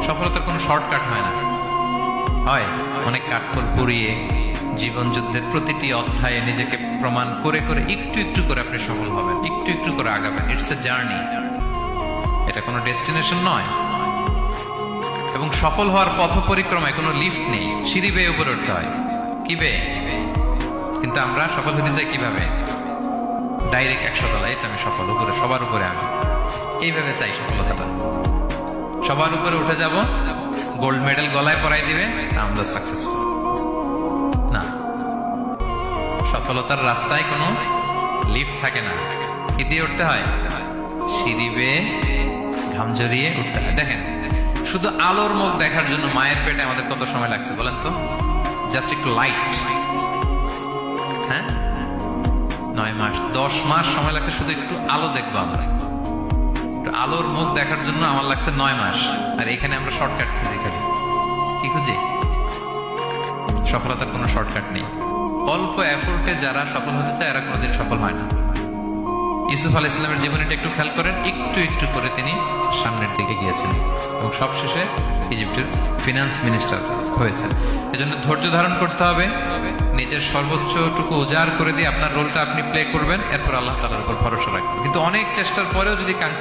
সফলতার কোনো শর্টকাট হয় না, হয় অনেক কাঠখড় পুড়িয়ে জীবন যুদ্ধের প্রতিটি অধ্যায়ে নিজেকে প্রমাণ করে করে একটু একটু করে আপনি সফল হবেন, একটু একটু করে আগাবেন। ইটস এ জার্নি, এটা কোনো ডেস্টিনেশন নয়। এবং সফল হওয়ার পথ পরিক্রমায় কোনো লিফট নেই, সিঁড়ি বেয়ে উপরে উঠতে হয়। কি বেয়ে? কিন্তু আমরা সফল হতে চাই কিভাবে? ডাইরেক্ট 100 তলায় তো আমি সফল, উপরে সবার উপরে আমি, এইভাবে চাই সফলতাটা। সবার উপরে উঠে যাব, গোল্ড মেডেল গলায় পরাই দিবে, আমরা সাকসেসফুল না। সফলতার রাস্তায় কোনো লিফট থাকে না। কি দিয়ে উঠতে হয়? সিঁড়ি বেয়ে ঘাম জড়িয়ে উঠতে হয়। দেখেন, শুধু আলোর মুখ দেখার জন্য মায়ের পেটে আমাদের কত সময় লাগছে বলেন তো? জাস্ট একটু লাইট, হ্যাঁ, 9 মাস 10 মাস সময় লাগছে শুধু একটু আলো দেখবো আমরা। একটু আলোর মুখ দেখার জন্য আমার লাগছে 9 মাস। আর এখানে আমরা শর্টকাট খুঁজি, খালি কি খুঁজি? সফলতার কোনো শর্টকাট নেই। অল্প এফোর্টে যারা সফল হতে চায় এরা কোনোদিন সফল হয় না। ইউসুফ আলাইহিস সালামের জীবনীটা একটু খেয়াল করেন, একটু একটু করে তিনি সামনের দিকে গিয়েছেন এবং সবশেষে ইজিপ্টের ফিনান্স মিনিস্টার হয়েছেন। এজন্য ধৈর্য ধারণ করতে হবে, নিজের সর্বোচ্চটুকু উজাড় করে দিয়ে আপনার রোলটা আপনি প্লে করবেন, এরপর আল্লাহ তাআলার উপর ভরসা রাখবেন। কিন্তু অনেক চেষ্টার পরেও যদি